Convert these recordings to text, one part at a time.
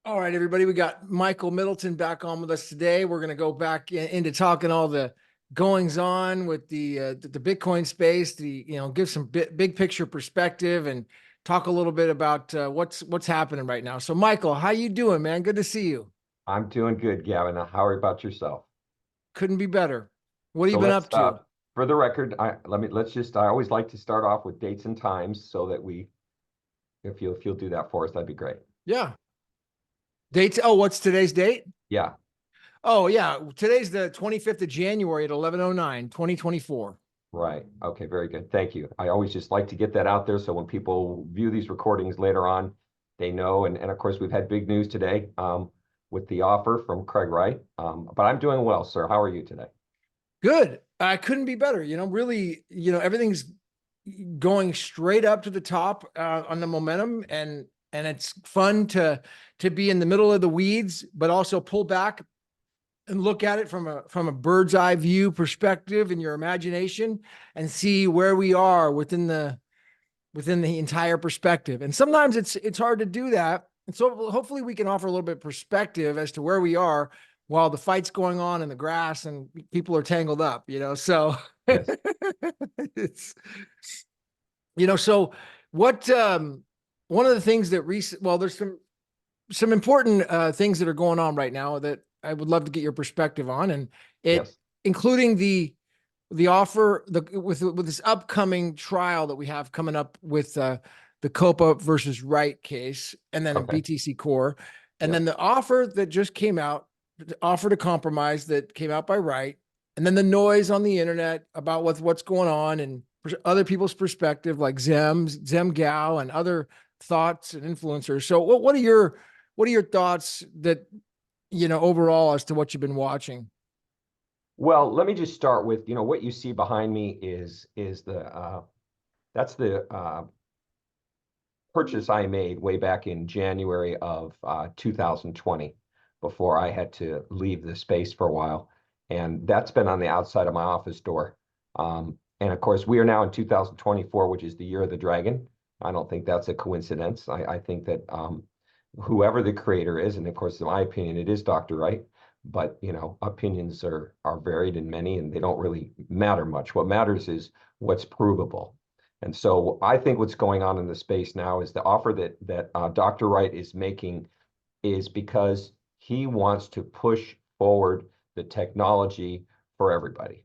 All right, everybody, we got Michael Middleton back on with us today. We're going to go back into talking all the goings on with the Bitcoin space, give some big picture perspective and talk a little bit about what's happening right now. So, Michael, how you doing, man? Good to see you. I'm doing good, Gavin. How about yourself? Couldn't be better. What have you So been let's up to? for the record, I always like to start off with dates and times so that if you'll do that for us, that'd be great. Yeah. Dates. Oh, what's today's date? Yeah, Oh, yeah. Today's the 25th of January at 11:09, 2024. right. Okay, very good. Thank you. I always just like to get that out there so when people view these recordings later on, they know. And of course, we've had big news today with the offer from Craig Wright. But I'm doing well, sir. How are you today? Good. I couldn't be better. Really, everything's going straight up to the top on the momentum, and it's fun to be in the middle of the weeds, but also pull back and look at it from a bird's eye view perspective in your imagination and see where we are within the entire perspective. And sometimes it's hard to do that. And so hopefully we can offer a little bit of perspective as to where we are while the fight's going on in the grass and people are tangled up, so Yes. it's so what one of the things that there's some important things that are going on right now that I would love to get your perspective on, and it Yes. including the offer with this upcoming trial that we have coming up with the Copa versus Wright case, and then a Okay. BTC Core, and then Yep. the offer that just came out, the offer to compromise that came out by Wright, and then the noise on the internet about what's going on and other people's perspective, like Zem Gao, and other thoughts and influencers. So, what are your thoughts that overall as to what you've been watching? Well, let me just start with, what you see behind me is the purchase I made way back in January of 2020 before I had to leave the space for a while. And that's been on the outside of my office door. And of course, we are now in 2024, which is the year of the dragon. I don't think that's a coincidence. I think that whoever the creator is, and of course, in my opinion, it is Dr. Wright, but opinions are varied and many, and they don't really matter much. What matters is what's provable. And so I think what's going on in the space now is the offer that Dr. Wright is making is because he wants to push forward the technology for everybody.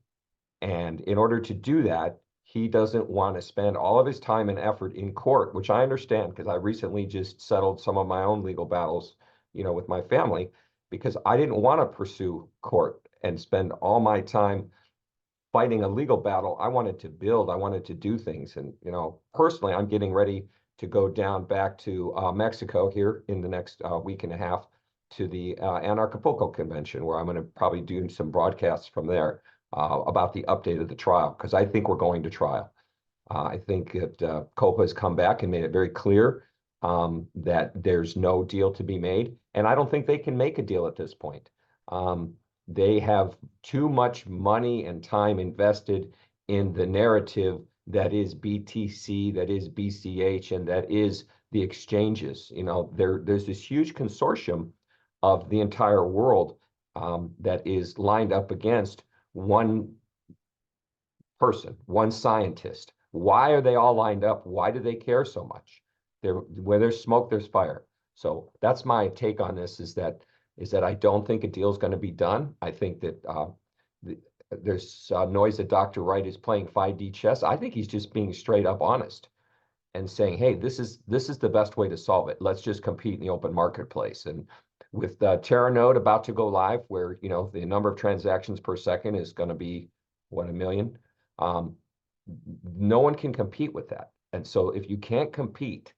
And in order to do that, he doesn't want to spend all of his time and effort in court, which I understand because I recently just settled some of my own legal battles, with my family, because I didn't want to pursue court and spend all my time fighting a legal battle. I wanted to build, I wanted to do things. And, personally, I'm getting ready to go down back to Mexico here in the next week and a half to the Anarchapulco convention, where I'm going to probably do some broadcasts from there about the update of the trial, because I think we're going to trial. I think that Copa has come back and made it very clear that there's no deal to be made. And I don't think they can make a deal at this point. They have too much money and time invested in the narrative that is BTC, that is BCH, and that is the exchanges. There's this huge consortium of the entire world that is lined up against one person, one scientist. Why are they all lined up? Why do they care so much? Where there's smoke, there's fire. So that's my take on this, is that I don't think a deal is going to be done. I think that there's noise that Dr. Wright is playing 5D chess. I think he's just being straight up honest and saying, hey, this is the best way to solve it. Let's just compete in the open marketplace. And with Terra node about to go live, where the number of transactions per second is going to be what, 1 million. No one can compete with that. And so if you can't compete,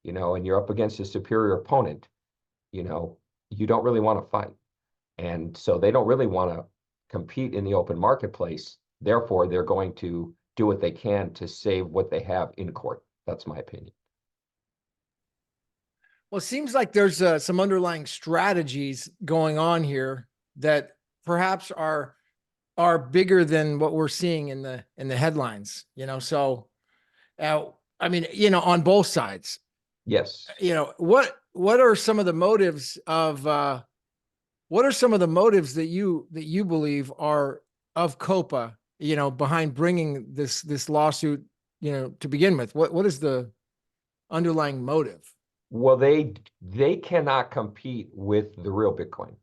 and you're up against a superior opponent, you don't really want to fight. And so they don't really want to compete in the open marketplace. Therefore, they're going to do what they can to save what they have in court. That's my opinion. Well, it seems like there's some underlying strategies going on here that perhaps are bigger than what we're seeing in the headlines. So I mean, on both sides. Yes. You know, what are some of the motives of what are some of the motives that you believe are of Copa, you know, behind bringing this lawsuit, you know, to begin with? What is the underlying motive? Well, they cannot compete with the real Bitcoin.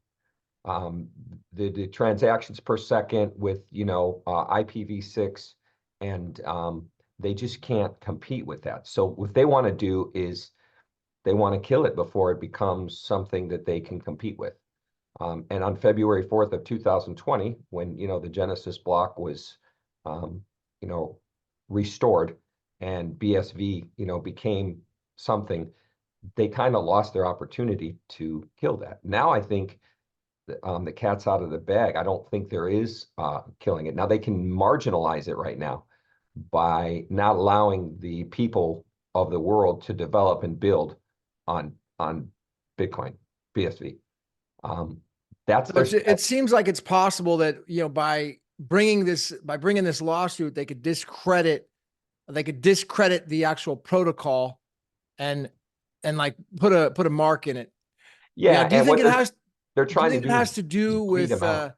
Um, the transactions per second with, IPv6, and they just can't compete with that. So what they want to do is they want to kill it before it becomes something that they can compete with. And on February 4th of 2020, when, the Genesis block was, um, you know, restored and BSV, became something, they kind of lost their opportunity to kill that. Now I think the cat's out of the bag. I don't think there is killing it. Now they can marginalize it right now by not allowing the people of the world to develop and build on Bitcoin, BSV. Um, that's So their it seems like it's possible that, you know, by bringing this lawsuit, they could discredit the actual protocol and like put a mark in it. You know, yeah. And what they're do you trying to think it do has to is do bleed with them out.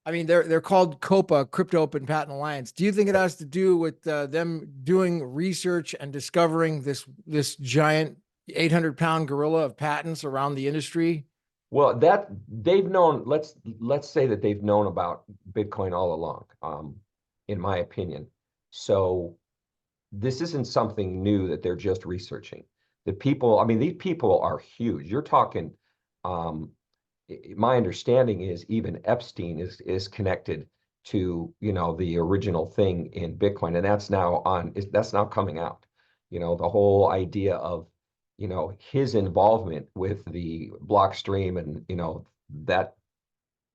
I mean, they're called Copa, Crypto Open Patent Alliance. Do you think it has to do with them doing research and discovering this giant 800-pound gorilla of patents around the industry? Well, that they've known, let's say that they've known about Bitcoin all along, in my opinion. So this isn't something new that they're just researching. The people, I mean, these people are huge. You're talking, um, my understanding is even Epstein is connected to, the original thing in Bitcoin, and that's now coming out. The whole idea of, his involvement with the block stream and, that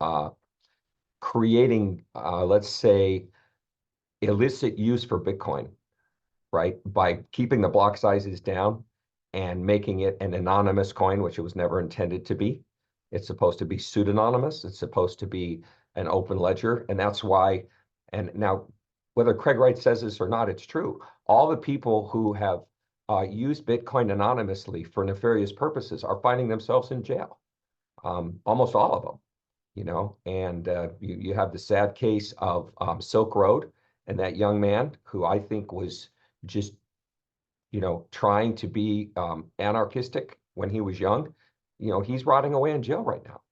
uh, creating, let's say, illicit use for Bitcoin, right? By keeping the block sizes down and making it an anonymous coin, which it was never intended to be. It's supposed to be pseudonymous. It's supposed to be an open ledger. And that's why, and now, whether Craig Wright says this or not, it's true. All the people who have used Bitcoin anonymously for nefarious purposes are finding themselves in jail. Almost all of them, and you have the sad case of Silk Road and that young man who I think was just, trying to be anarchistic when he was young. He's rotting away in jail right now.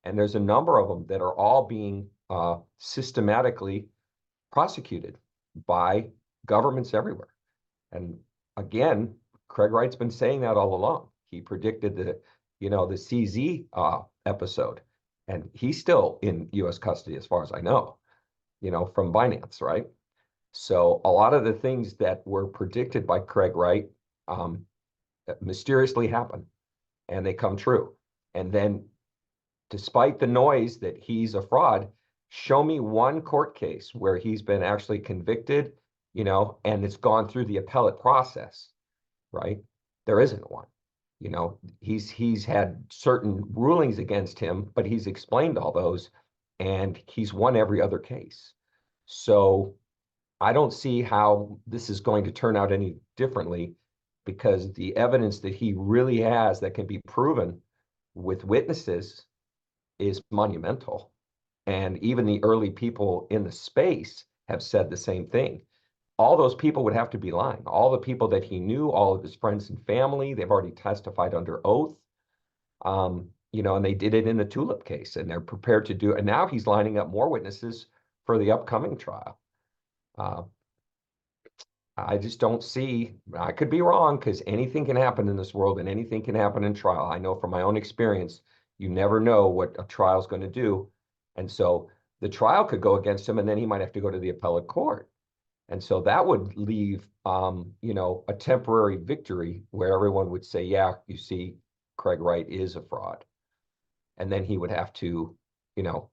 And there's a number of them that are all being systematically prosecuted by governments everywhere. And again, Craig Wright's been saying that all along. He predicted the CZ episode, and he's still in U.S. custody as far as I know, from Binance, right? So a lot of the things that were predicted by Craig Wright mysteriously happen, and they come true. And then, despite the noise that he's a fraud, show me one court case where he's been actually convicted, and it's gone through the appellate process, right? There isn't one. He's had certain rulings against him, but he's explained all those, and he's won every other case. So I don't see how this is going to turn out any differently, because the evidence that he really has that can be proven with witnesses is monumental. And even the early people in the space have said the same thing. All those people would have to be lying. All the people that he knew, all of his friends and family, they've already testified under oath. And they did it in the Tulip case, and they're prepared to do it. And now he's lining up more witnesses for the upcoming trial. I just don't see, I could be wrong, because anything can happen in this world and anything can happen in trial. I know from my own experience, you never know what a trial is going to do. And so the trial could go against him, and then he might have to go to the appellate court. And so that would leave, a temporary victory where everyone would say, yeah, you see, Craig Wright is a fraud. And then he would have to, go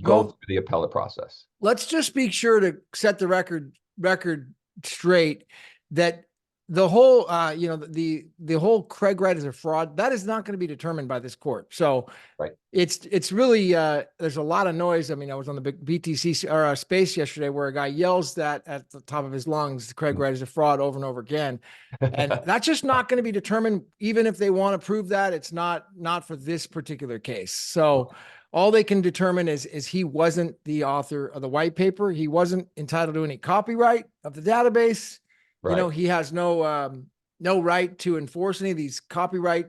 Well, through the appellate process. let's just be sure to set the record straight that the whole, the whole Craig Wright is a fraud, that is not going to be determined by this court. So Right. it's really, there's a lot of noise. I mean, I was on the big BTC or space yesterday where a guy yells that at the top of his lungs, Craig Wright is a fraud over and over again. And that's just not going to be determined, even if they want to prove that. It's not for this particular case. So all they can determine is he wasn't the author of the white paper. He wasn't entitled to any copyright of the database. Right. He has no right to enforce any of these copyright,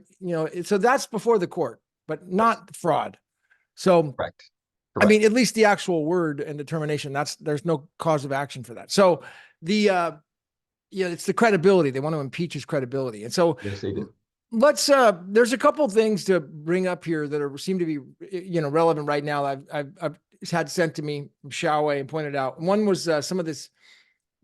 so that's before the court, but not fraud. So Correct. I mean, at least the actual word and determination, there's no cause of action for that. So it's the credibility. They want to impeach his credibility. And so Yes, they do. there's a couple things to bring up here that seem to be, relevant right now. I've had sent to me from Xiaowei and pointed out. One was some of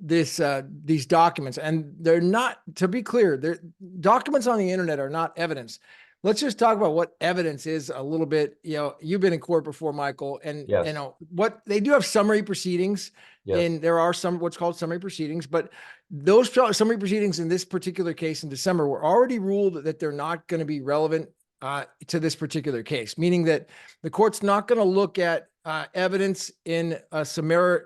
these documents, and they're not, to be clear, documents on the internet are not evidence. Let's just talk about what evidence is a little bit. You've been in court before, Michael, and Yes. what they do have summary proceedings, Yes. and there are some what's called summary proceedings, but those summary proceedings in this particular case in December were already ruled that they're not going to be relevant to this particular case, meaning that the court's not going to look at evidence in a summary,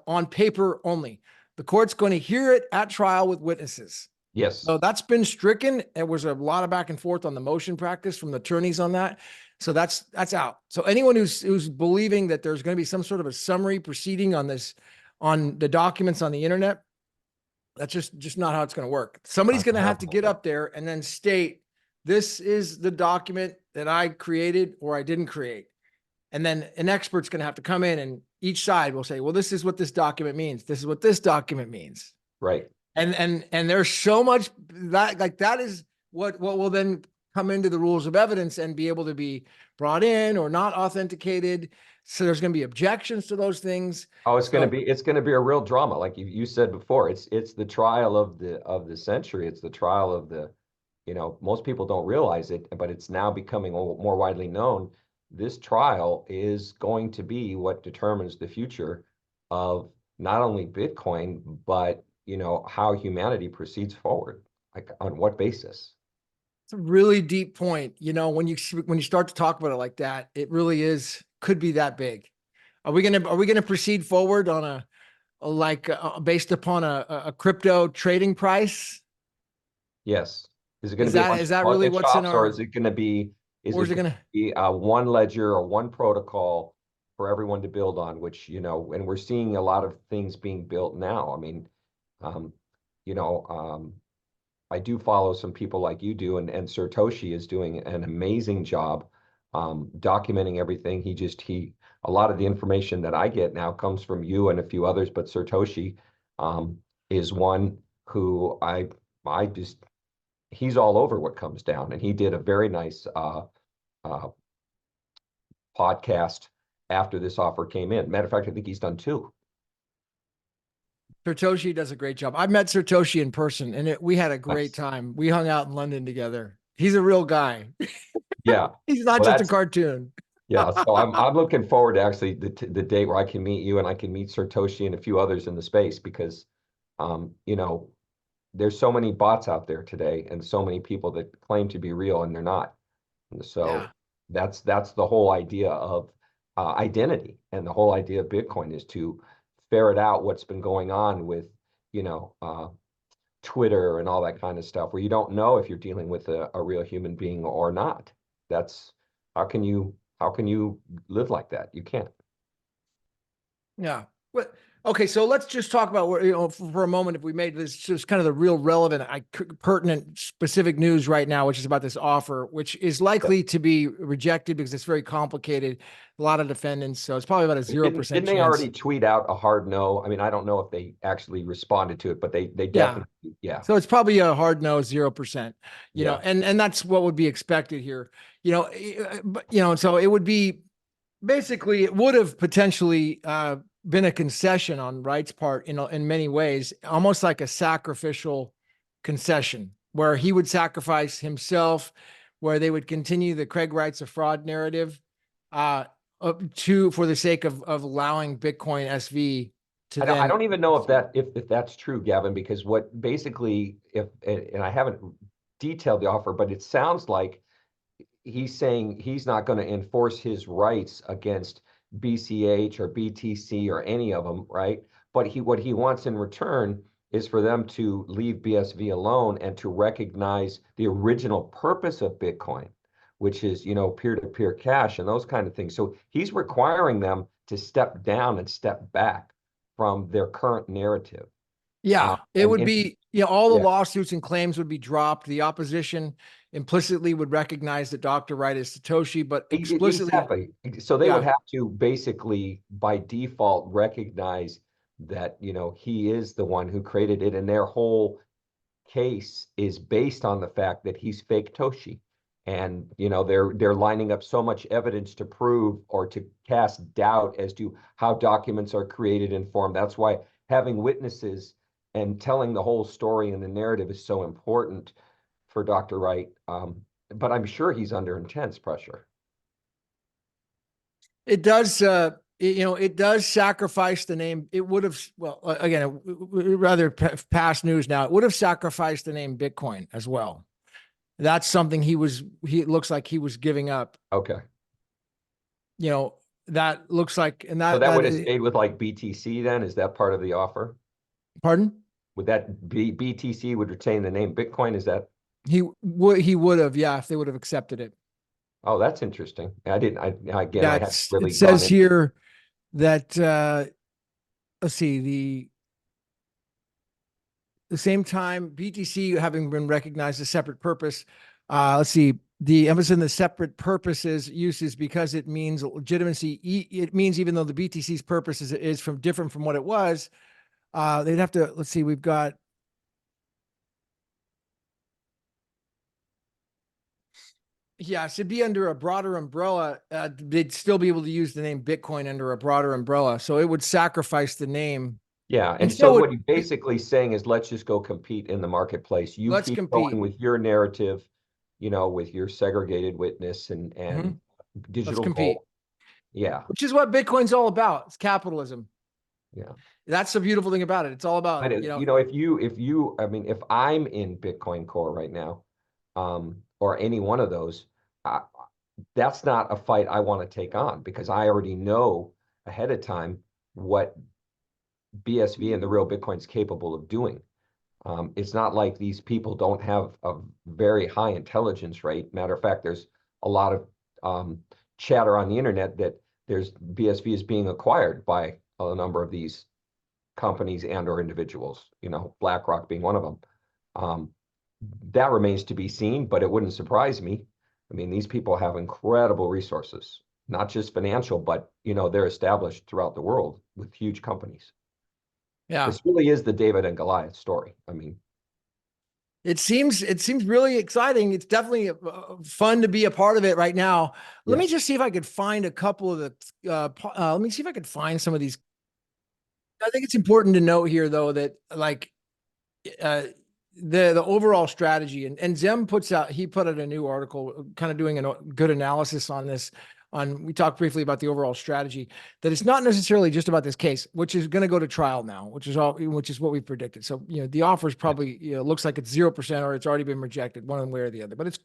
on paper only. The court's going to hear it at trial with witnesses. Yes. So that's been stricken. There was a lot of back and forth on the motion practice from the attorneys on that. So that's out. So anyone who's believing that there's going to be some sort of a summary proceeding on the documents on the internet, that's just not how it's going to work. Somebody's going to have to get up there and then state, this is the document that I created or I didn't create. And then an expert's going to have to come in, and each side will say, well, this is what this document means. This is what this document means. Right. And there's so much that is what will then come into the rules of evidence and be able to be brought in or not authenticated. So there's going to be objections to those things. Oh, it's going to be a real drama. Like you said before, it's the trial of the century. It's the trial of most people don't realize it, but it's now becoming more widely known. This trial is going to be what determines the future of not only Bitcoin, but how humanity proceeds forward. Like, on what basis? It's a really deep point. When you start to talk about it like that, it really could be that big. Are we gonna proceed forward on based upon a crypto trading price? Yes. Is it going to be is that really what's in our, or is it going to be one ledger or one protocol for everyone to build on, which, and we're seeing a lot of things being built now. I mean, I do follow some people like you do, and SATOsHI is doing an amazing job documenting everything. A lot of the information that I get now comes from you and a few others, but SATOsHI is one who he's all over what comes down, and he did a very nice podcast after this offer came in. Matter of fact, I think he's done two. SATOsHI does a great job. I met SATOsHI in person, and we had a great time. We hung out in London together. He's a real guy. Yeah. He's not just a cartoon. Yeah. So I'm looking forward to actually the day where I can meet you and I can meet SATOsHI and a few others in the space, because, there's so many bots out there today and so many people that claim to be real and they're not. And so that's the whole idea of identity, and the whole idea of Bitcoin is to ferret out what's been going on with, Twitter and all that kind of stuff, where you don't know if you're dealing with a real human being or not. That's how can you live like that? You can't. Yeah. Okay, so let's just talk about for a moment, if we made this just kind of the real relevant, pertinent, specific news right now, which is about this offer, which is likely to be rejected because it's very complicated. A lot of defendants, so it's probably about a 0% Didn't they already tweet out a hard no? I mean, I don't know if they actually responded to it, but they definitely, yeah. So it's probably a hard no, 0%. You know, and that's what would be expected here. So it would be basically, it would have potentially been a concession on Wright's part in many ways, almost like a sacrificial concession, where he would sacrifice himself, where they would continue the Craig Wright's a fraud narrative for the sake of allowing Bitcoin SV to I then. don't even know if that's true, Gavin, because what basically if and I haven't detailed the offer, but it sounds like he's saying he's not going to enforce his rights against BCH or BTC or any of them, right? But what he wants in return is for them to leave BSV alone and to recognize the original purpose of Bitcoin, which is, peer-to-peer cash and those kind of things. So he's requiring them to step down and step back from their current narrative. Yeah, it would And be, all the yeah, lawsuits and claims would be dropped. The opposition implicitly would recognize that Dr. Wright is Satoshi, but explicitly, exactly. So they would yeah, have to basically, by default, recognize that, he is the one who created it, and their whole case is based on the fact that he's fake Toshi. And they're lining up so much evidence to prove or to cast doubt as to how documents are created and formed. That's why having witnesses and telling the whole story and the narrative is so important for Dr. Wright. But I'm sure he's under intense pressure. it does, it does sacrifice the name. It would have, well, again, rather past news now, it would have sacrificed the name Bitcoin as well. That's something it looks like he was giving up. Okay. That looks like, and So that would have stayed with like BTC then? Is that part of the offer? pardon? Would that be BTC would retain the name Bitcoin? Is that? He would have, yeah, if they would have accepted it. Oh, that's interesting. I didn't, again, Yeah, I hadn't it really gone says in. here that, let's see, the same time, BTC having been recognized as separate purpose. Let's see, the emphasis in the separate purposes uses because it means legitimacy. It means even though the BTC's purpose is from different from what it was, they'd have to, let's see, we've got, yes, it'd be under a broader umbrella. They'd still be able to use the name Bitcoin under a broader umbrella. So it would sacrifice the name. Yeah. And And so so what he's basically saying is let's just go compete in the marketplace. You let's keep going compete. with your narrative, with your segregated witness and Mhm. Let's digital compete, gold. Yeah. which is what Bitcoin's all about. It's capitalism. Yeah. That's the beautiful thing about it. It's all about, But I mean, if I'm in Bitcoin Core right now, or any one of those, uh, that's not a fight I want to take on because I already know ahead of time what BSV and the real Bitcoin's capable of doing. It's not like these people don't have a very high intelligence rate. Matter of fact, there's a lot of chatter on the internet that BSV is being acquired by a number of these companies and or individuals, BlackRock being one of them. That remains to be seen, but it wouldn't surprise me. I mean, these people have incredible resources, not just financial, but they're established throughout the world with huge companies. yeah. This really is the David and Goliath story. I mean, It seems really exciting. It's definitely fun to be a part of it right now. Let me yes. just see if I could find a couple of the. Let me see if I could find some of these. I think it's important to note here, though, that like uh, the overall strategy and Zem he put out a new article, kind of doing a good analysis on this. We talked briefly about the overall strategy, that it's not necessarily just about this case, which is going to go to trial now, which is what we predicted. So, the offer is probably, looks like it's 0% or it's already been rejected one way or the other, but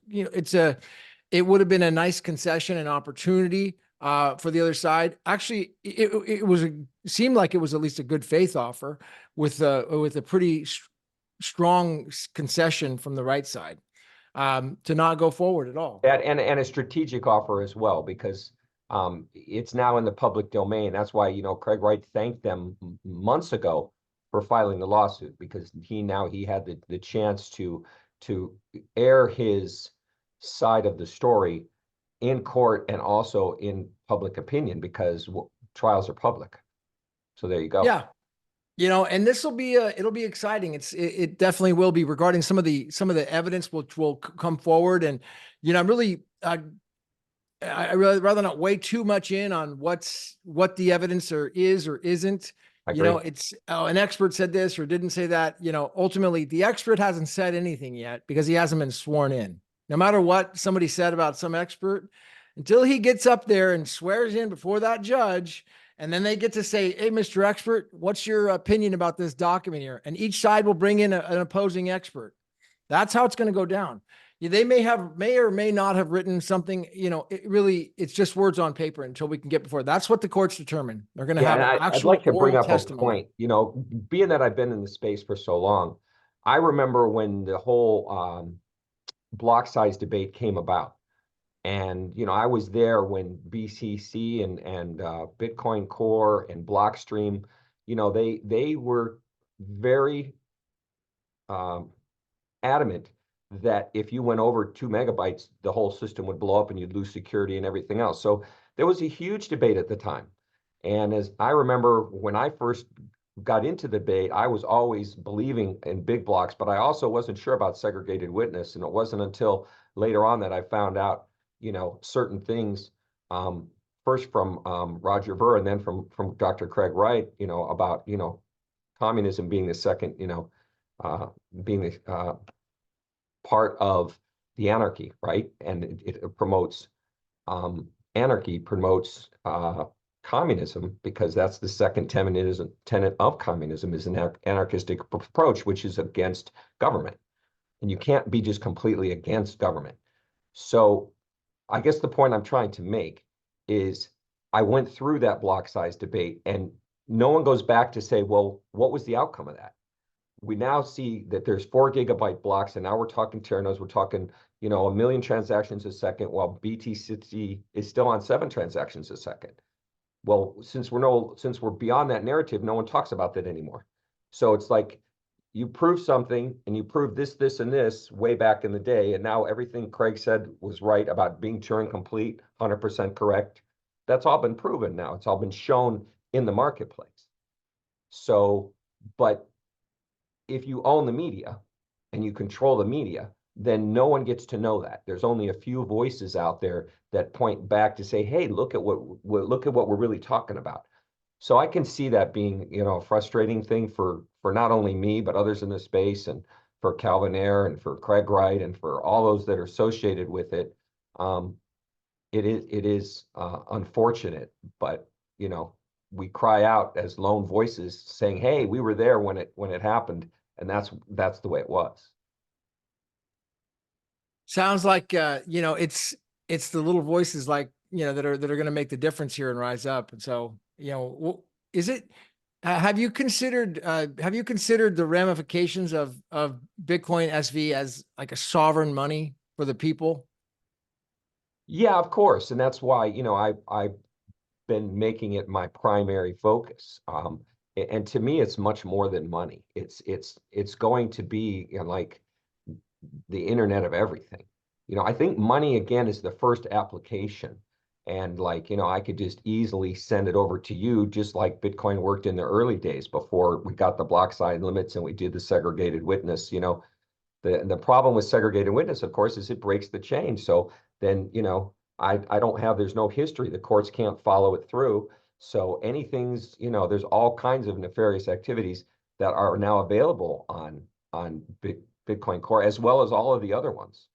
it would have been a nice concession and opportunity for the other side. Actually, it seemed like it was at least a good faith offer with a pretty strong concession from the right side to not go forward at all. And a strategic offer as well, because it's now in the public domain. That's why, Craig Wright thanked them months ago for filing the lawsuit, because he had the chance to air his side of the story in court and also in public opinion, because trials are public. So there you go. Yeah. And this will be it'll be exciting. It definitely will be regarding some of the evidence which will come forward. And, I'm really, I really rather not weigh too much in on what the evidence is or isn't. I agree. It's an expert said this or didn't say that. Ultimately, the expert hasn't said anything yet because he hasn't been sworn in. No matter what somebody said about some expert, until he gets up there and swears in before that judge And then they get to say, hey, Mr. Expert, what's your opinion about this document here? And each side will bring in an opposing expert. That's how it's going to go down. They may or may not have written something, it's just words on paper until we can get before. That's what the courts determine. They're going to Yeah, have and an I'd actual like to bring oral up a testimony. point. Being that I've been in the space for so long, I remember when the whole block size debate came about. And I was there when BCC and Bitcoin Core and Blockstream, they were very um, adamant that if you went over 2 MB, the whole system would blow up and you'd lose security and everything else. So there was a huge debate at the time. And as I remember when I first got into the debate, I was always believing in big blocks, but I also wasn't sure about segregated witness. And it wasn't until later on that I found out, certain things, first from Roger Ver and then from Dr. Craig Wright, about, communism being the second, being the part of the anarchy, right? And it promotes anarchy, promotes communism, because that's the second tenet of communism is an anarchistic approach, which is against government. And you can't be just completely against government. So I guess the point I'm trying to make is I went through that block size debate and no one goes back to say, well, what was the outcome of that? We now see that there's 4 GB blocks, and now we're talking Terra nodes. We're talking, 1 million transactions a second, while BTC is still on 7 transactions a second. Well, since we're beyond that narrative, no one talks about that anymore. So it's like you prove something and you prove this, and this way back in the day, and now everything Craig said was right about being Turing complete, 100% correct. That's all been proven now. It's all been shown in the marketplace. So, but if you own the media and you control the media, then no one gets to know that. There's only a few voices out there that point back to say, hey, look at what we're really talking about. So I can see that being, a frustrating thing for not only me, but others in the space, and for Calvin Ayre and for Craig Wright and for all those that are associated with it. It is unfortunate, but we cry out as lone voices saying, hey, we were there when it happened, and that's the way it was. Sounds like it's the little voices like that are going to make the difference here and rise up. And so is it? Have you considered the ramifications of Bitcoin SV as like a sovereign money for the people? Yeah, of course, and that's why I've been making it my primary focus. And to me, it's much more than money. It's going to be like the internet of everything. I think money again is the first application. And like, I could just easily send it over to you, just like Bitcoin worked in the early days before we got the block size limits and we did the segregated witness. The problem with segregated witness, of course, is it breaks the chain. So then, there's no history. The courts can't follow it through. So anything's, there's all kinds of nefarious activities that are now available on Bitcoin Core, as well as all of the other ones,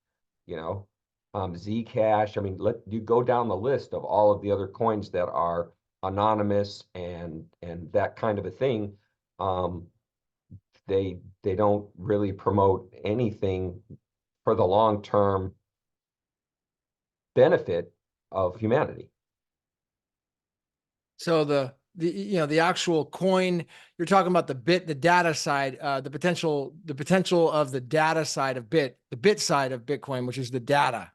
Zcash. I mean, let you go down the list of all of the other coins that are anonymous and that kind of a thing. They don't really promote anything for the long-term benefit of humanity. So the actual coin, you're talking about the data side, the potential of the data side of the bit side of Bitcoin, which is the data.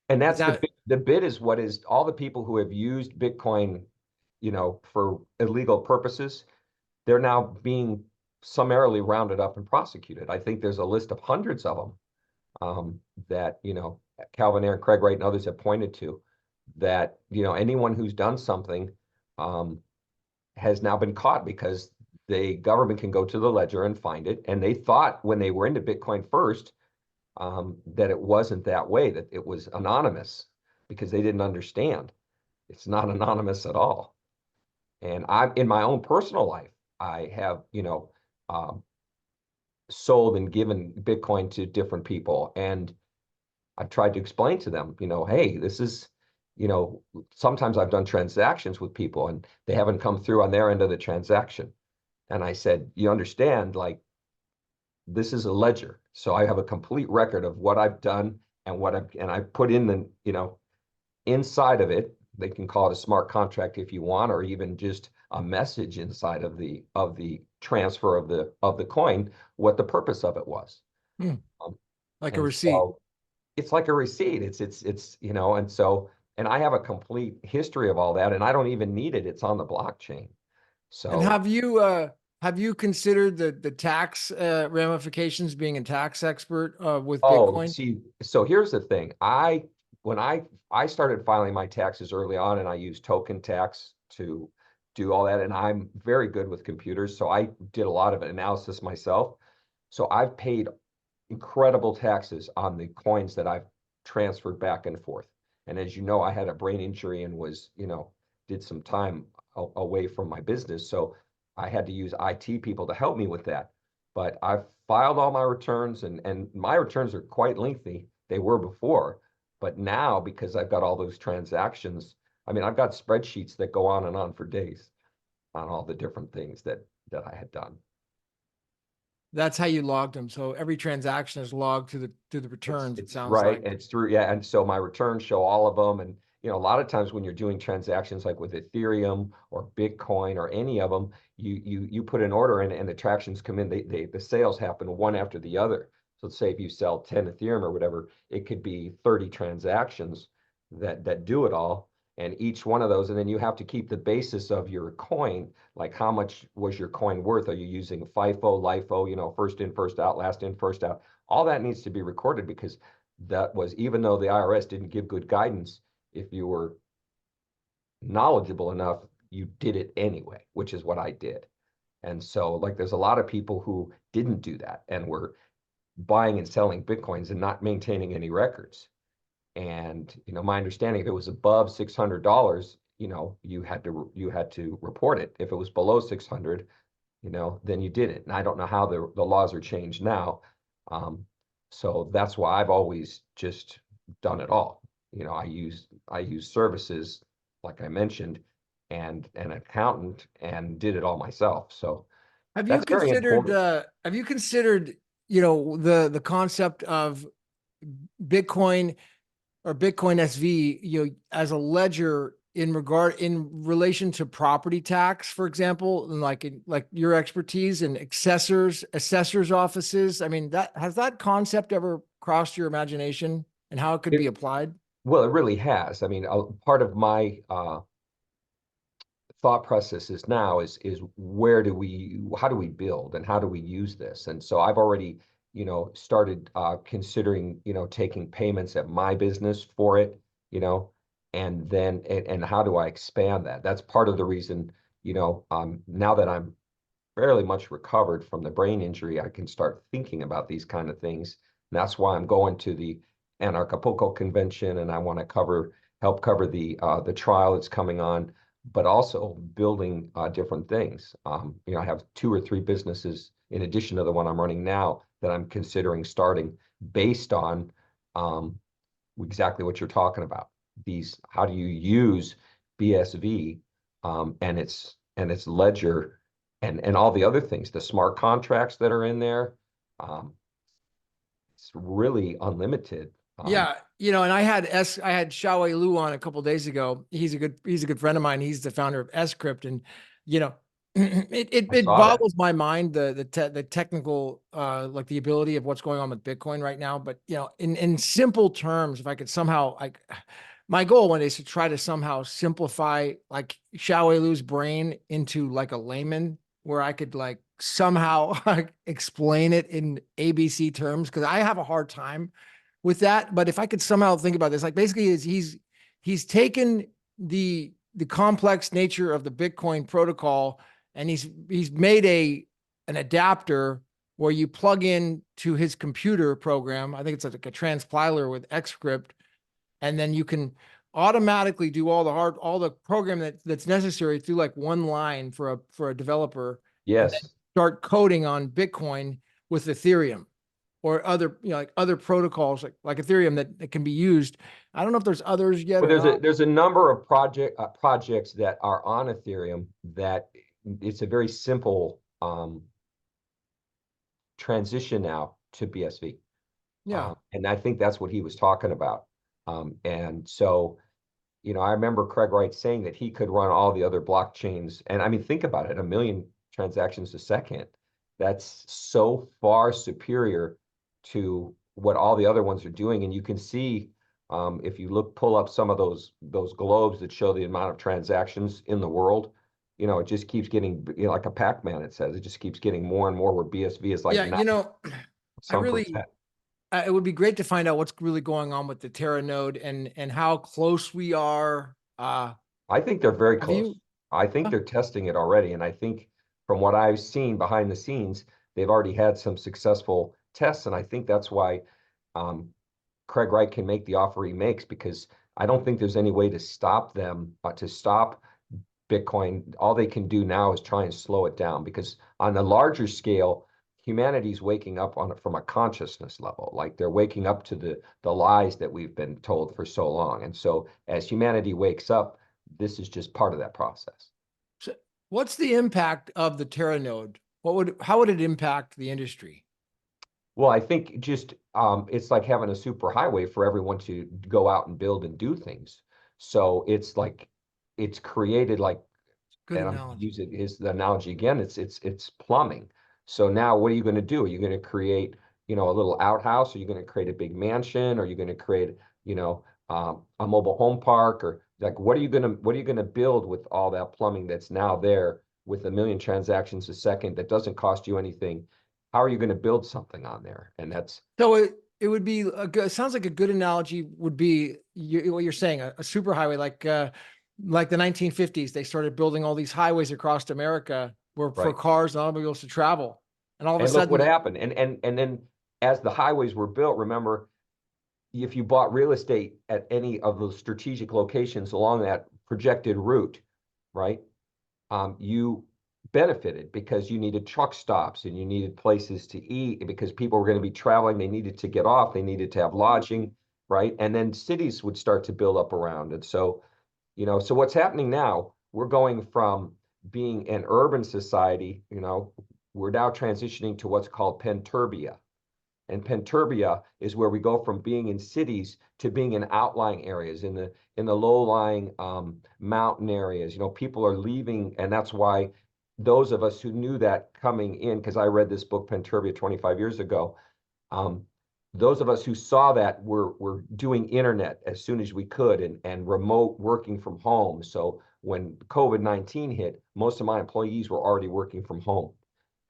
And that's the bit is what is all the people who have used Bitcoin, for illegal purposes, they're now being summarily rounded up and prosecuted. I think there's a list of hundreds of them that, Calvin Ayre, Craig Wright, and others have pointed to, that, anyone who's done something has now been caught, because the government can go to the ledger and find it. And they thought when they were into Bitcoin first that it wasn't that way, that it was anonymous, because they didn't understand. It's not anonymous at all. And in my own personal life, I have, sold and given Bitcoin to different people. And I've tried to explain to them, hey, this is, you know, sometimes I've done transactions with people and they haven't come through on their end of the transaction. And I said, you understand, like, this is a ledger. So I have a complete record of what I've done and and I put in the, you know, inside of it, they can call it a smart contract if you want, or even just a message inside of the transfer of the coin, what the purpose of it was. Hmm. Um, Like a and receipt. so it's like a receipt. It's you know, and so and I have a complete history of all that, and I don't even need it. It's on the blockchain. And So have you considered the tax ramifications, being a tax expert with oh, Bitcoin? see, so here's the thing. When I started filing my taxes early on, and I used token tax to do all that, and I'm very good with computers, so I did a lot of analysis myself. So I've paid incredible taxes on the coins that I've transferred back and forth. And as you know, I had a brain injury and was, you know, did some time away from my business. So I had to use IT people to help me with that. But I've filed all my returns, and my returns are quite lengthy. They were before, but now because I've got all those transactions, I mean, I've got spreadsheets that go on and on for days on all the different things that I had done. That's how you logged them. So every transaction is logged to the returns, it It's sounds right, like. and it's through, yeah, and so my returns show all of them, and you know, a lot of times when you're doing transactions like with Ethereum or Bitcoin or any of them, you put an order in and the tractions come in, the sales happen one after the other. So let's say if you sell 10 Ethereum or whatever, it could be 30 transactions that do it all, and each one of those, and then you have to keep the basis of your coin, like how much was your coin worth? Are you using FIFO, LIFO, you know, first in, first out, last in, first out? All that needs to be recorded because that was, even though the IRS didn't give good guidance, if you were knowledgeable enough, you did it anyway, which is what I did. And so, like, there's a lot of people who didn't do that and were buying and selling Bitcoins and not maintaining any records. And, you know, my understanding, if it was above $600, you know, you had to report it. If it was below 600, you know, then you did it. And I don't know how the laws are changed now. Um, so that's why I've always just done it all. You know, I use services like I mentioned, and an accountant, and did it all myself. So that's very important. Have you considered, the concept of Bitcoin or Bitcoin SV, as a ledger in relation to property tax, for example, and like your expertise and assessors offices. I mean, that concept ever crossed your imagination and how it could be It, applied? well, it really has. I mean, part of my thought process is now is how do we build and how do we use this? And so I've already, you know, started considering, you know, taking payments at my business for it, you know, and then and how do I expand that? That's part of the reason, you know, now that I'm fairly much recovered from the brain injury, I can start thinking about these kind of things. And that's why I'm going to the Acapulco convention, and I want to help cover the trial that's coming on, but also building different things. You know, I have 2 or 3 businesses in addition to the one I'm running now that I'm considering starting based on um, exactly what you're talking about. How do you use BSV and its ledger and all the other things, the smart contracts that are in there. Um, it's really unlimited. Yeah, and I had Xiaowei Lu on a couple of days ago. He's a good friend of mine. He's the founder of Scrypt, and you know, I it saw that. boggles my mind the technical like the ability of what's going on with Bitcoin right now. But in simple terms, if I could somehow like my goal one day is to try to somehow simplify like Xiaowei Lu's brain into like a layman where I could like somehow explain it in ABC terms because I have a hard time with that. But if I could somehow think about this, like basically is he's taken the complex nature of the Bitcoin protocol and he's made an adapter where you plug in to his computer program. I think it's like a transpiler with Xscript, and then you can automatically do all the program that's necessary through like one line for a developer, and then Yes. start coding on Bitcoin with Ethereum. or other, like other protocols like Ethereum that can be used. I don't know if there's others yet Well, or not. there's a number of projects that are on Ethereum that it's a very simple transition now to BSV. Yeah. And I think that's what he was talking about. And so, I remember Craig Wright saying that he could run all the other blockchains. And I mean, think about it, 1 million transactions a second. That's so far superior to what all the other ones are doing. And you can see, if you pull up some of those globes that show the amount of transactions in the world, it just keeps getting, like a Pac-Man, it says, it just keeps getting more and more, where BSV is like Yeah. I some really, percent. it would be great to find out what's really going on with the Terra node and how close we are. I think they're very Have you? close. I think they're testing it already. And I think from what I've seen behind the scenes, they've already had some successful tests. And I think that's why um, Craig Wright can make the offer he makes, because I don't think there's any way to stop them, to stop Bitcoin. All they can do now is try and slow it down, because on a larger scale, humanity's waking up on it from a consciousness level. Like, they're waking up to the lies that we've been told for so long. And so as humanity wakes up, this is just part of that process. So what's the impact of the Terra node? How would it impact the industry? Well, I think just it's like having a super highway for everyone to go out and build and do things. So it's like it's created like, Good and I'm going to analogy. use it as the analogy again. It's plumbing. So now what are you going to do? Are you going to create, a little outhouse? Are you going to create a big mansion? Are you going to create, a mobile home park? Or like, what are you going to build with all that plumbing that's now there with 1 million transactions a second that doesn't cost you anything? How are you going to build something on there? And that's So it would be it sounds like a good analogy would be what you're saying, a superhighway like the 1950s. They started building all these highways across America where for right. cars and automobiles to travel. And all of a And look what sudden, happened. And then as the highways were built, remember, if you bought real estate at any of those strategic locations along that projected route, right, you benefited because you needed truck stops and you needed places to eat, because people were going to be traveling. They needed to get off. They needed to have lodging, right? And then cities would start to build up around it. So, so what's happening now, we're going from being an urban society, we're now transitioning to what's called penturbia. And penturbia is where we go from being in cities to being in outlying areas, in the low-lying mountain areas. People are leaving, and that's why those of us who knew that coming in, because I read this book Penturbia 25 years ago, um, those of us who saw that were doing internet as soon as we could, and remote working from home. So when COVID-19 hit, most of my employees were already working from home,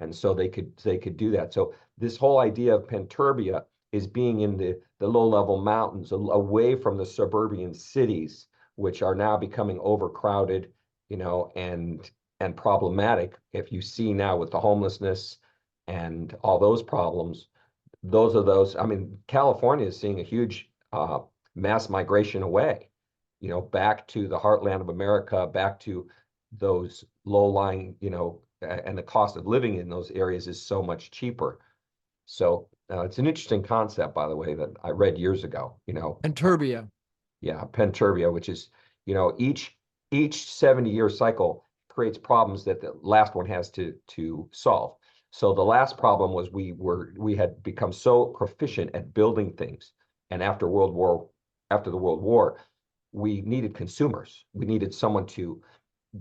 and so they could do that. So this whole idea of penturbia is being in the low level mountains, away from the suburban cities, which are now becoming overcrowded, and problematic. If you see now with the homelessness and all those problems, I mean, California is seeing a huge mass migration away, back to the heartland of America, back to those low-lying, and the cost of living in those areas is so much cheaper. So it's an interesting concept, by the way, that I read years ago, and Turbia. yeah, penturbia, which is, each 70-year cycle creates problems that the last one has to solve. So the last problem was we had become so proficient at building things, and after the World War, we needed consumers. We needed someone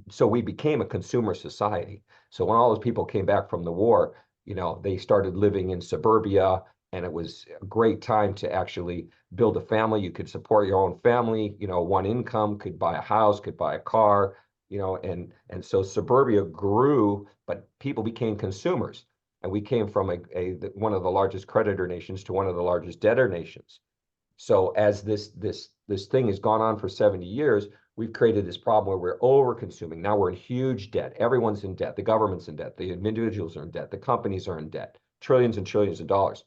so we became a consumer society. So when all those people came back from the war, they started living in suburbia, and it was a great time to actually build a family. You could support your own family, one income, could buy a house, could buy a car, and so suburbia grew, but people became consumers. And we came from one of the largest creditor nations to one of the largest debtor nations. So as this thing has gone on for 70 years, we've created this problem where we're over consuming. Now we're in huge debt. Everyone's in debt. The government's in debt. The individuals are in debt. The companies are in debt. Trillions and trillions of dollars.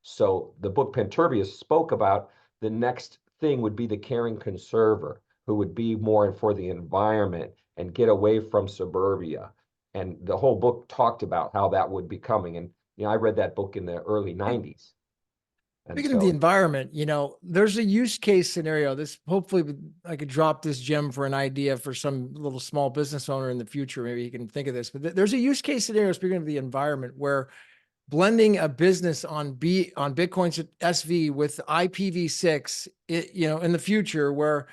So the book Penturbia spoke about the next thing would be the caring conserver, who would be more for the environment and get away from suburbia. And the whole book talked about how that would be coming. And I read that book in the early Hey, 90s. And speaking of the so, environment, there's a use case scenario. This hopefully I could drop this gem for an idea for some little small business owner in the future. Maybe you can think of this, but there's a use case scenario, speaking of the environment, where blending a business on Bitcoin's SV with IPv6, in the future, where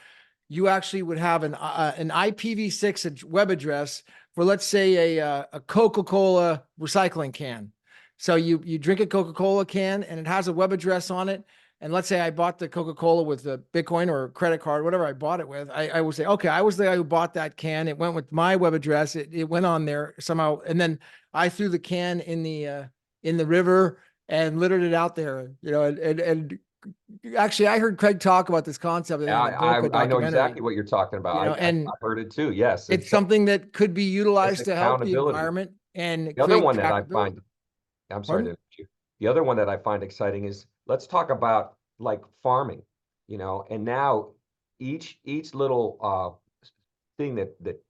you actually would have an IPv6 web address for, let's say, a Coca-Cola recycling can. So you drink a Coca-Cola can and it has a web address on it. And let's say I bought the Coca-Cola with a Bitcoin or a credit card, whatever I bought it with. I would say, okay, I was the guy who bought that can. It went with my web address. It went on there somehow. And then I threw the can in the river and littered it out there, and actually I heard Craig talk about this concept in a book, a I know documentary, exactly what you're talking about. I and heard it too. Yes, it's something that could be it's utilized to help the accountability. environment and The other create one that I trackability. find, I'm sorry to Pardon? interrupt you. The other one that I find exciting is, let's talk about like farming, and now each little thing that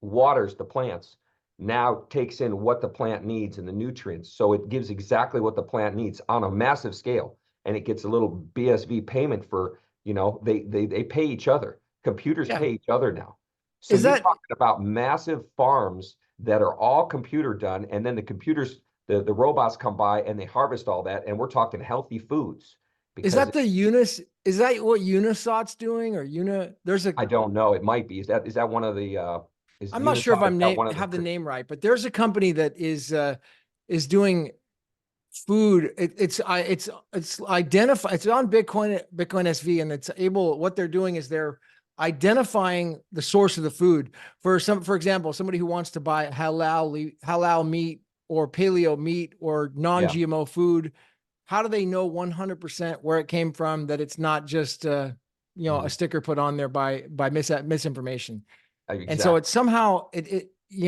waters the plants now takes in what the plant needs and the nutrients. So it gives exactly what the plant needs on a massive scale. And it gets a little BSV payment for, they pay each other. Computers Yeah. pay each other now. So Is you're that talking about massive farms that are all computer done. And then the computers, the robots come by and they harvest all that. And we're talking healthy foods is because that the Unis? Is that what Unisat's doing, or There's a I don't know. It might be. Is that one of the is I'm not sure if Unisat, is I'm that one of have the the name right, but there's a company that is doing food. It's identify. It's on Bitcoin SV, and it's able. What they're doing is they're identifying the source of the food. For example, somebody who wants to buy halal meat or paleo meat or yeah. non-GMO food, how do they know 100% where it came from? That it's not just a Mhm. sticker put on there by misinformation. And so Exactly. it's somehow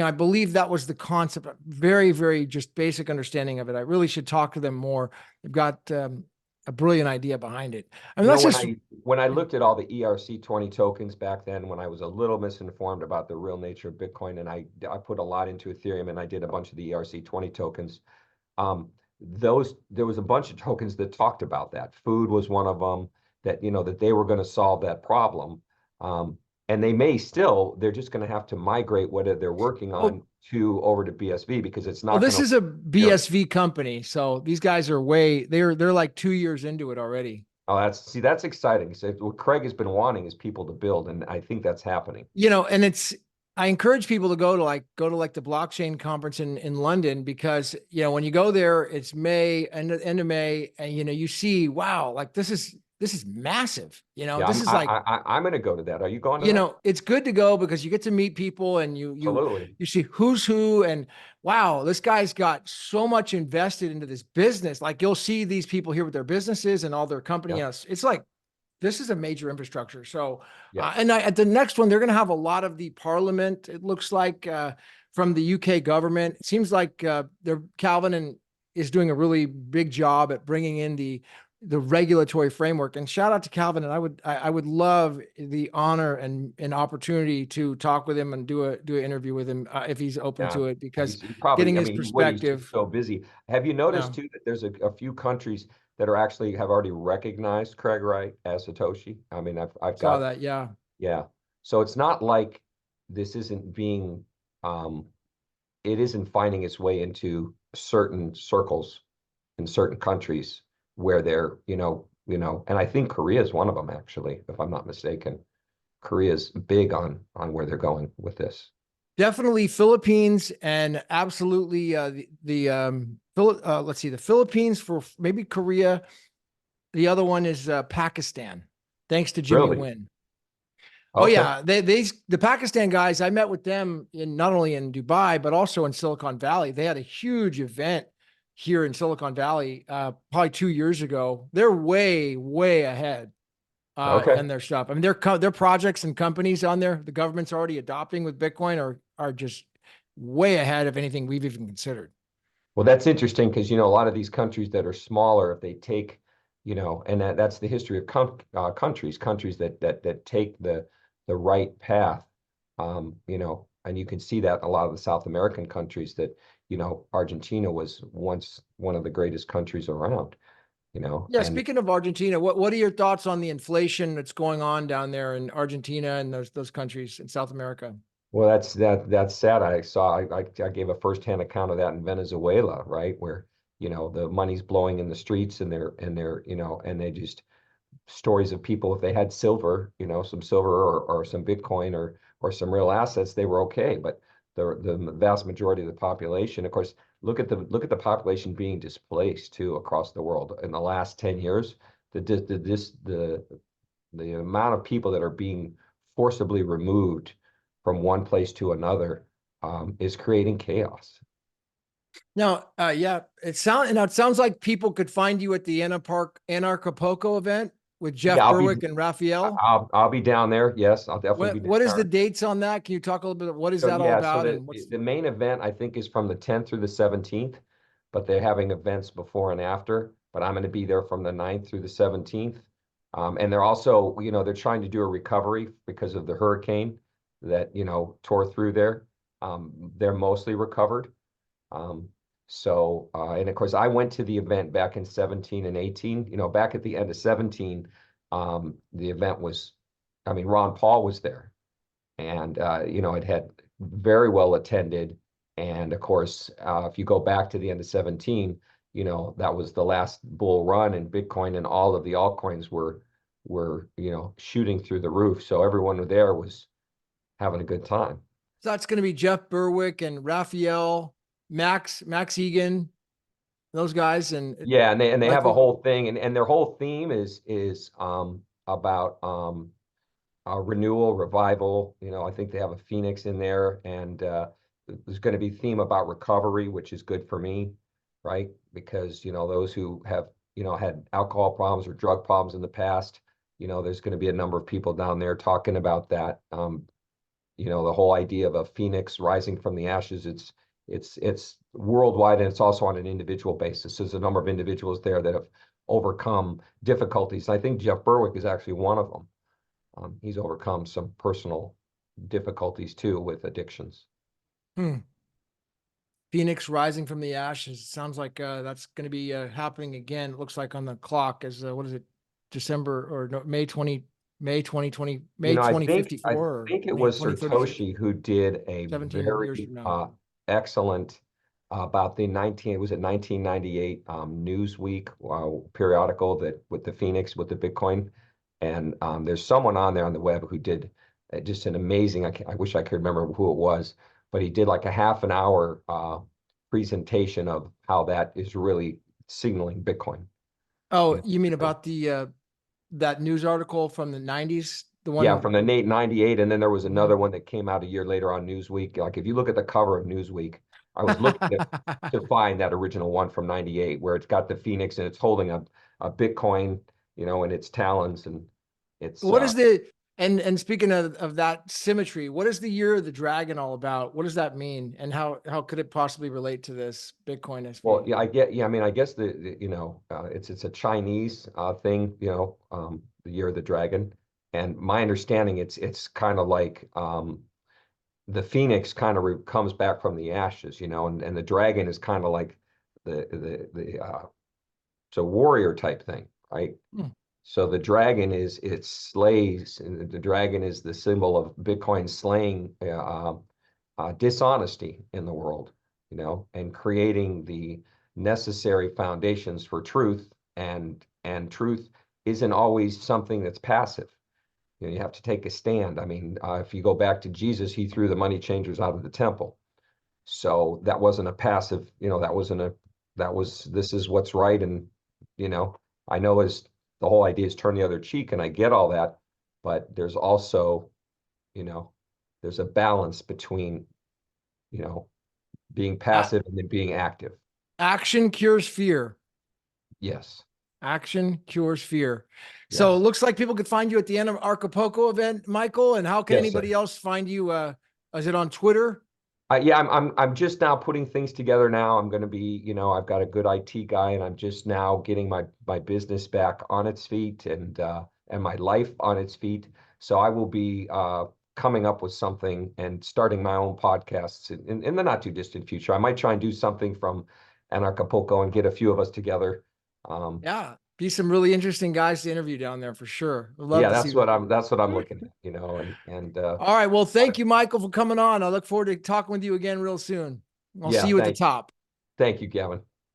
I believe that was the concept. Very, very just basic understanding of it. I really should talk to them more. They've got a brilliant idea behind it. I mean, You know, that's when just I looked at all the ERC20 tokens back then, when I was a little misinformed about the real nature of Bitcoin, and I put a lot into Ethereum, and I did a bunch of the ERC20 tokens. There was a bunch of tokens that talked about that. Food was one of them, that they were going to solve that problem. Um, and they may still, they're just going to have to migrate what they're working oh on to over to BSV because it's well, not this going to is a work. BSV company, so these guys are they're like 2 years into it already. Oh, that's exciting. So what Craig has been wanting is people to build, and I think that's happening. And I encourage people to go to the blockchain conference in London, because when you go there, it's May, end of May, and you see, wow, like this is massive. Yeah, This is like, I'm going to go to that. Are you going to that? it's good to go because you get to meet people and Absolutely. you see who's who, and wow, this guy's got so much invested into this business. Like, you'll see these people here with their businesses and all their company. Yeah. It's like, this is a major infrastructure. So, Yeah. at the next one, they're going to have a lot of the parliament. It looks like from the UK government. It seems like Calvin is doing a really big job at bringing in the regulatory framework. And shout out to Calvin. And I would love the honor and opportunity to talk with him and do an interview with him if he's open Yeah. to it, because He probably, getting I his mean, he's just perspective. so busy. Have you Yeah, noticed too that there's a few countries that are actually have already recognized Craig Wright as Satoshi? I mean, I've saw got, that. Yeah. yeah. So it's not like this isn't being, um, it isn't finding its way into certain circles in certain countries where they're, and I think Korea is one of them actually, if I'm not mistaken. Korea's big on where they're going with this. Definitely Philippines, and absolutely let's see, the Philippines, for maybe Korea. The other one is Pakistan, thanks to Jimmy Really? Wynn. Oh Okay. yeah, the Pakistan guys. I met with them in not only in Dubai but also in Silicon Valley. They had a huge event here in Silicon Valley probably 2 years ago. They're way ahead Okay. in their stuff. I mean, their projects and companies on there, the government's already adopting with Bitcoin, are just way ahead of anything we've even considered. Well, that's interesting because a lot of these countries that are smaller, if they take, and that's the history of countries that take the right path, and you can see that in a lot of the South American countries that Argentina was once one of the greatest countries around, Yeah, and speaking of Argentina, what are your thoughts on the inflation that's going on down there in Argentina and those countries in South America? well, that's sad. I gave a firsthand account of that in Venezuela, right? Where, the money's blowing in the streets and they just stories of people, if they had silver, some silver or some Bitcoin or some real assets, they were okay. But the vast majority of the population, of course, look at the population being displaced too across the world in the last 10 years. The amount of people that are being forcibly removed from one place to another is creating chaos. Now, yeah, it sounds like people could find you at the Anarchapulco event with Yeah, Jeff Berwick and Raphael. I'll be down there. Yes, I'll definitely be down What is the there. dates on that? Can you talk a little bit? What is So that all yeah, so about? the And what's the main event I think is from the 10th through the 17th, but they're having events before and after. But I'm going to be there from the 9th through the 17th. And they're also, they're trying to do a recovery because of the hurricane that, tore through there. They're mostly recovered. Um, and of course, I went to the event back in 17 and 18. Back at the end of 17, the event was, I mean, Ron Paul was there, and it had very well attended. And of course, if you go back to the end of 17, that was the last bull run, and Bitcoin and all of the altcoins were shooting through the roof. So everyone there was having a good time. so that's going to be Jeff Berwick and Raphael, Max Egan, those guys, and Yeah, and they have a Michael. whole thing, and their whole theme is about renewal, revival. I think they have a phoenix in there, and there's going to be theme about recovery, which is good for me, right? Because those who have had alcohol problems or drug problems in the past, there's going to be a number of people down there talking about that. The whole idea of a phoenix rising from the ashes. It's worldwide, and it's also on an individual basis. There's a number of individuals there that have overcome difficulties. I think Jeff Berwick is actually one of them. He's overcome some personal difficulties too with addictions. Hmm. Phoenix rising from the ashes. Sounds like that's going to be happening again. It looks like on the clock as what is it, December or no, May 2020, May I 2054 or think it May was 2036, Satoshi who did a 17 years very from now. excellent about the 1998 Newsweek periodical that with the Phoenix with the Bitcoin, and there's someone on there on the web who did just an amazing. I wish I could remember who it was, but he did like a half an hour presentation of how that is really signaling Bitcoin. Oh, You you mean know, about the that news article from the 90s, the Yeah, one. from the Nate 98, and then there was Mhm. another one that came out a year later on Newsweek. Like if you look at the cover of Newsweek, I was looking to find that original one from 98 where it's got the Phoenix and it's holding a Bitcoin, in its talons, and it's What is the and speaking of that symmetry, what is the year of the dragon all about? What does that mean, and how could it possibly relate to this Bitcoin well, SV? yeah, I mean, I guess it's a Chinese thing, the Year of the Dragon, and my understanding it's kind of like the phoenix kind of comes back from the ashes, and the dragon is kind of like the it's a warrior type thing, right? Hmm. So the dragon it slays, and the dragon is the symbol of Bitcoin slaying dishonesty in the world, and creating the necessary foundations for truth, and truth isn't always something that's passive. You have to take a stand. I mean, if you go back to Jesus, he threw the money changers out of the temple. So that wasn't a passive, that wasn't this is what's right. And, you know, I know is the whole idea is turn the other cheek, and I get all that, but there's also, you know, there's a balance between, you know, being A- passive and then being active. Action cures fear. Yes. Action cures fear. So it Yes. looks like people could find you at the end of Acapulco event, Michael. And how can Yes, anybody sir. else find you? Is it on Twitter? Yeah, I'm just now putting things together now. I'm going to be, I've got a good IT guy, and I'm just now getting my business back on its feet, and my life on its feet. So I will be coming up with something and starting my own podcasts in the not too distant future. I might try and do something from Anarchapulco and get a few of us together. Yeah, be some really interesting guys to interview down there for sure. I'd love Yeah, to see. that's what I'm looking at, you know, and All right. Well, thank you, Michael, for coming on. I look forward to talking with you again real soon. I'll see yeah, you at the top. thank you, Gavin.